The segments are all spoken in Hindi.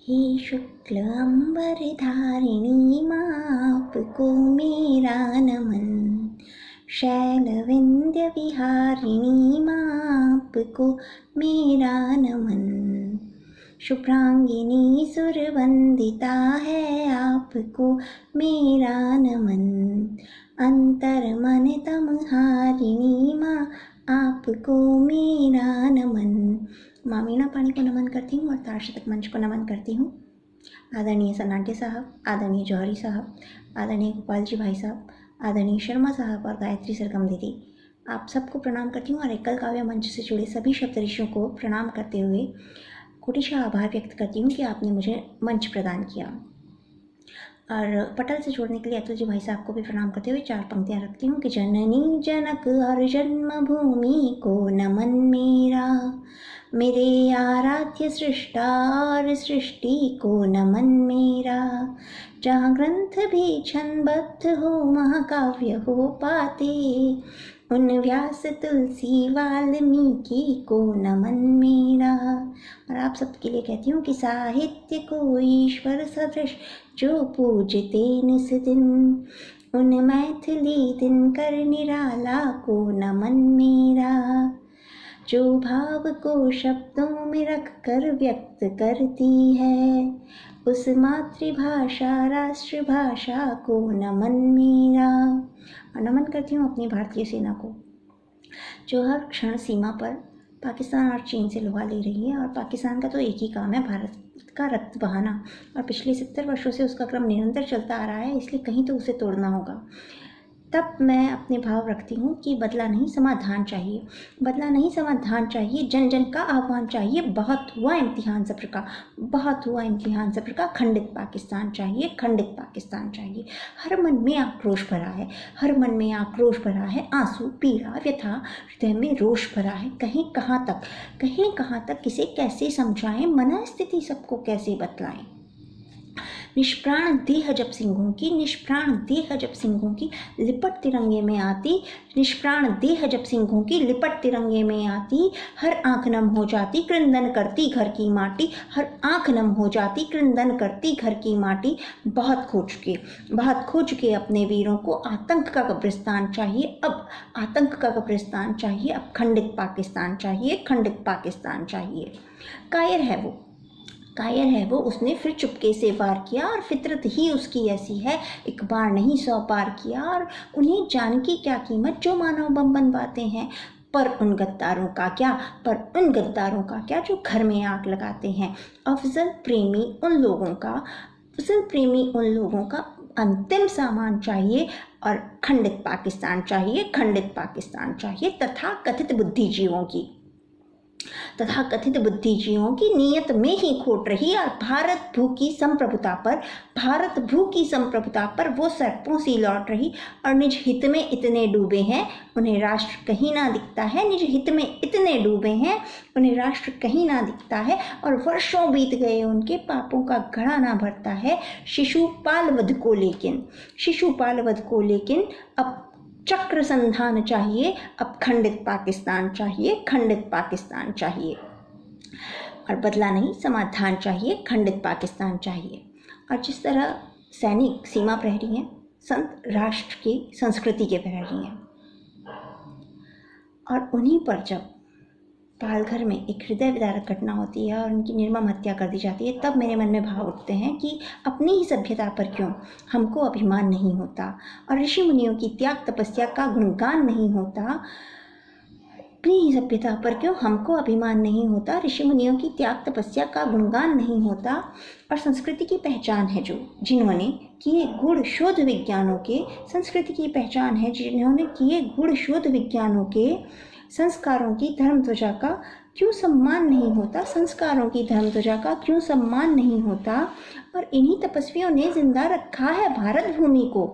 हे शुक्ल अम्बरधारिणी आपको मेरा नमन। शैलविंध्य विहारिणी आपको मेरा नमन। शुभ्रांगिनी सुरवंदिता है आपको मेरा नमन। अंतर मन तम हारिणी माँ आपको मेरा नमन। माँ मीणा पाणी को नमन करती हूँ और तार शतक मंच को नमन करती हूँ। आदरणीय सन्नाट्य साहब, आदरणीय जौहरी साहब, आदरणीय गोपाल जी भाई साहब, आदरणीय शर्मा साहब और गायत्री सरगम दीदी, आप सबको प्रणाम करती हूँ और एकल काव्य मंच से जुड़े सभी सप्तऋषियों को प्रणाम करते हुए कोटिशा आभार व्यक्त करती हूँ कि आपने मुझे मंच प्रदान किया। और पटल से जोड़ने के लिए अतुल जी भाई साहब को भी प्रणाम करते हुए 4 पंक्तियाँ रखती हूँ कि जननी जनक और जन्मभूमि को नमन मेरा। मेरे आराध्य सृष्टा और सृष्टि को नमन मेरा। जहाँ ग्रंथ भी छंदबद्ध हो महाकाव्य हो पाते, उन व्यास तुलसी वाल्मीकि को नमन मेरा। और आप सबके लिए कहती हूँ कि साहित्य को ईश्वर सदृश जो पूजते निस दिन, उन मैथिली दिनकर निराला को नमन मेरा। जो भाव को शब्दों में रख कर व्यक्त करती है, उस मातृभाषा राष्ट्रभाषा को नमन मेरा। और नमन करती हूँ अपनी भारतीय सेना को, जो हर क्षण सीमा पर पाकिस्तान और चीन से लोहा ले रही है। और पाकिस्तान का तो एक ही काम है, भारत का रक्त बहाना, और पिछले 70 वर्षों से उसका क्रम निरंतर चलता आ रहा है, इसलिए कहीं तो उसे तोड़ना होगा। तब मैं अपने भाव रखती हूँ कि बदला नहीं समाधान चाहिए, बदला नहीं समाधान चाहिए, जन जन का आह्वान चाहिए। बहुत हुआ इम्तिहान सब्र का, बहुत हुआ इम्तिहान सब्र का, खंडित पाकिस्तान चाहिए, खंडित पाकिस्तान चाहिए। हर मन में आक्रोश भरा है, हर मन में आक्रोश भरा है, आंसू पीड़ा व्यथा हृदय में रोष भरा है। कहीं कहाँ तक किसे कैसे समझाएं, मनस्थिति सबको कैसे बतलाएं। निष्प्राण देह जब सिंहों की, निष्प्राण देह जब सिंहों की लिपट तिरंगे में आती, निष्प्राण देह जब सिंहों की लिपट तिरंगे में आती, हर आंख नम हो जाती क्रंदन करती घर की माटी, हर आंख नम हो जाती क्रंदन करती घर की माटी। बहुत खो चुके अपने वीरों को आतंक का कब्रिस्तान चाहिए, अब आतंक का कब्रिस्तान चाहिए, अब खंडित पाकिस्तान चाहिए, खंडित पाकिस्तान चाहिए। कायर है वो, उसने फिर चुपके से वार किया, और फितरत ही उसकी ऐसी है, एक बार नहीं 100 पार किया। और उन्हें जान की क्या कीमत जो मानव बम बनवाते हैं, पर उन गद्दारों का क्या जो घर में आग लगाते हैं। अफजल प्रेमी उन लोगों का अंतिम सामान चाहिए, और खंडित पाकिस्तान चाहिए, खंडित पाकिस्तान चाहिए। तथाकथित बुद्धिजीवियों की नीयत में ही खोट रही, और भारत भू की संप्रभुता पर वो सर्पों सी लौट रही। और निज हित में इतने डूबे हैं उन्हें राष्ट्र कहीं ना दिखता है, निज हित में इतने डूबे हैं उन्हें राष्ट्र कहीं ना दिखता है। और वर्षों बीत गए उनके पापों का घड़ा ना भरता है। शिशुपाल वध को लेकिन अब चक्र संधान चाहिए, अब खंडित पाकिस्तान चाहिए, खंडित पाकिस्तान चाहिए। और बदला नहीं समाधान चाहिए, खंडित पाकिस्तान चाहिए। और जिस तरह सैनिक सीमा प्रहरी हैं, संत राष्ट्र की संस्कृति के प्रहरी हैं, और उन्हीं पर जब पालघर में एक हृदय विदारक घटना होती है और उनकी निर्मम हत्या कर दी जाती है, तब मेरे मन में भाव उठते हैं कि अपनी ही सभ्यता पर क्यों हमको अभिमान नहीं होता, और ऋषि मुनियों की त्याग तपस्या का गुणगान नहीं होता। अपनी ही सभ्यता पर क्यों हमको अभिमान नहीं होता, ऋषि मुनियों की त्याग तपस्या का गुणगान नहीं होता। और संस्कृति की पहचान है जिन्होंने किए गूढ़ शोध विज्ञानों के, संस्कृति की पहचान है जिन्होंने किए गूढ़ शोध विज्ञानों के संस्कारों की धर्म ध्वजा का क्यों सम्मान नहीं होता, संस्कारों की धर्म ध्वजा का क्यों सम्मान नहीं होता। और इन्हीं तपस्वियों ने जिंदा रखा है भारत भूमि को,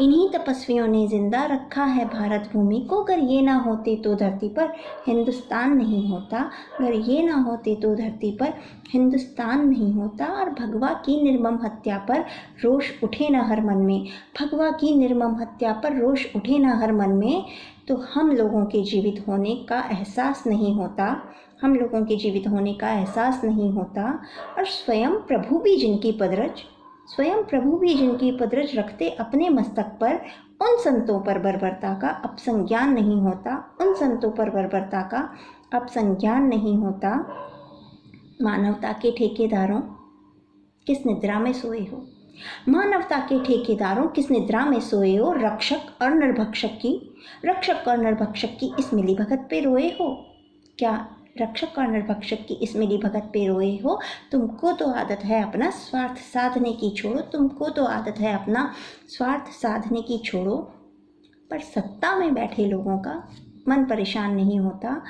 इन्हीं तपस्वियों ने जिंदा रखा है भारत भूमि को। अगर ये ना होते तो धरती पर हिंदुस्तान नहीं होता, अगर ये ना होते तो धरती पर हिंदुस्तान नहीं होता। और भगवा की निर्मम हत्या पर रोष उठे ना हर मन में, भगवा की निर्मम हत्या पर रोष उठे ना हर मन में, तो हम लोगों के जीवित होने का एहसास नहीं होता, हम लोगों के जीवित होने का एहसास नहीं होता। और स्वयं प्रभु भी जिनकी पदरज रखते अपने मस्तक पर, उन संतों पर बर्बरता का अपसंज्ञान नहीं होता, उन संतों पर बर्बरता का अपसंज्ञान नहीं होता। मानवता के ठेकेदारों किस निद्रा में सोए हो, मानवता के ठेकेदारों किस निद्रा में सोए हो। रक्षक और नरभक्षक की इस मिलीभगत पे रोए हो क्या, रक्षक और नरभक्षक की इस मिलीभगत पे रोए हो। तुमको तो आदत है अपना स्वार्थ साधने की, छोड़ो, तुमको तो आदत है अपना स्वार्थ साधने की, छोड़ो। पर सत्ता में बैठे लोगों का मन परेशान नहीं होता,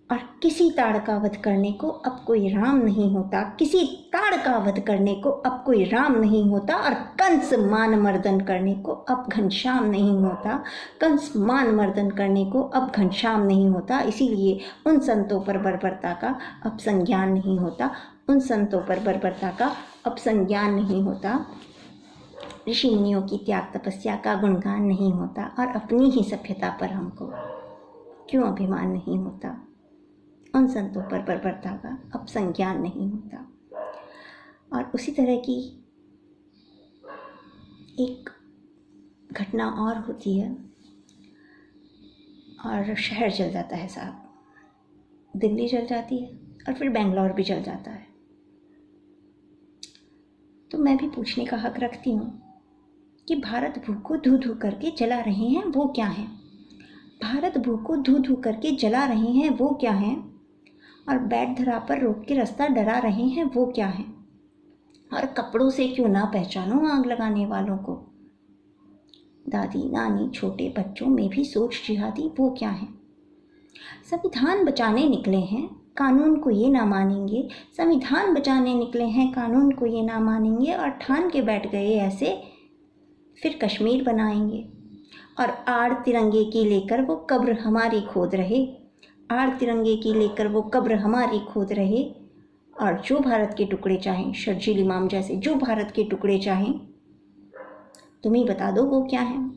और किसी ताड़ का वध करने को अब कोई राम नहीं होता, किसी ताड़ का वध करने को अब कोई राम नहीं होता। और कंस मान मर्दन करने को अब घनश्याम नहीं होता, कंस मान मर्दन करने को अब घनश्याम नहीं होता। इसीलिए उन संतों पर बर्बरता का अब संज्ञान नहीं होता, उन संतों पर बर्बरता का अब संज्ञान नहीं होता। ऋषि मुनियों की त्याग तपस्या का गुणगान नहीं होता, और अपनी ही सभ्यता पर हमको क्यों अभिमान नहीं होता। उन संतों पर बर्बरता का अब संज्ञान नहीं होता। और उसी तरह की एक घटना और होती है, और शहर जल जाता है साहब, दिल्ली जल जाती है और फिर बेंगलोर भी जल जाता है। तो मैं भी पूछने का हक रखती हूँ कि भारत भू को धू धू करके जला रहे हैं वो क्या है, भारत भू को धू धू करके जला रहे हैं वो क्या है, और बैठ धरा पर रोक के रास्ता डरा रहे हैं वो क्या है। और कपड़ों से क्यों ना पहचानो आग लगाने वालों को, दादी नानी छोटे बच्चों में भी सोच जिहादी वो क्या है। संविधान बचाने निकले हैं, कानून को ये ना मानेंगे, संविधान बचाने निकले हैं, कानून को ये ना मानेंगे, और ठान के बैठ गए ऐसे फिर कश्मीर बनाएंगे। और आड़ तिरंगे की लेकर वो कब्र हमारी खोद रहे, आड़ तिरंगे की लेकर वो कब्र हमारी खोद रहे। और जो भारत के टुकड़े चाहें, शर्जील इमाम जैसे जो भारत के टुकड़े चाहें, तुम ही बता दो वो क्या है।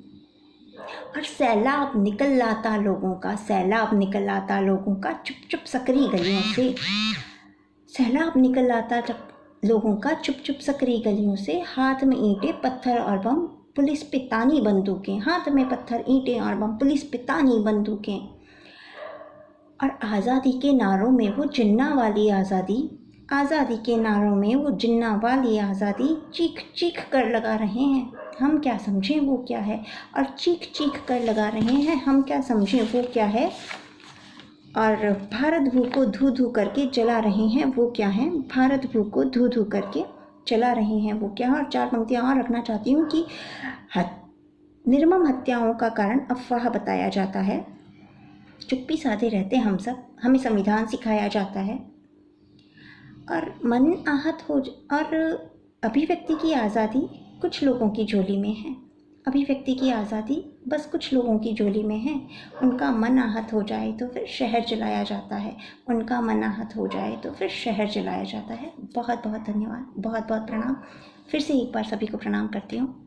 और सैलाब निकल लाता लोगों का, सैलाब निकल लाता लोगों का चुप चुप सकरी गलियों से, सैलाब निकल लाता लोगों का चुप चुप सकरी गलियों से। हाथ में ईंटें पत्थर और बम, पुलिस पे तानी बंदूकें, हाथ में पत्थर ईंटें और बम, पुलिस पे तानी बंदूकें। और आज़ादी के नारों में वो जिन्ना वाली आज़ादी, आज़ादी के नारों में वो जिन्ना वाली आज़ादी चीख चीख कर लगा रहे हैं, हम क्या समझें वो क्या है। और चीख चीख कर लगा रहे हैं, हम क्या समझें वो क्या है। और भारत भू को धू धू करके जला रहे हैं वो क्या है, भारत भू को धू धू करके जला रहे हैं वो क्या है। और चार पंक्तियाँ और रखना चाहती हूँ कि निर्मम हत्याओं का कारण अफवाह बताया जाता है, चुप्पी साधे रहते हम सब, हमें संविधान सिखाया जाता है। और मन आहत हो, और अभिव्यक्ति की आज़ादी कुछ लोगों की झोली में है, अभिव्यक्ति की आज़ादी बस कुछ लोगों की झोली में है। उनका मन आहत हो जाए तो फिर शहर जलाया जाता है, उनका मन आहत हो जाए तो फिर शहर जलाया जाता है। बहुत बहुत धन्यवाद, बहुत बहुत प्रणाम। फिर से एक बार सभी को प्रणाम करती हूँ।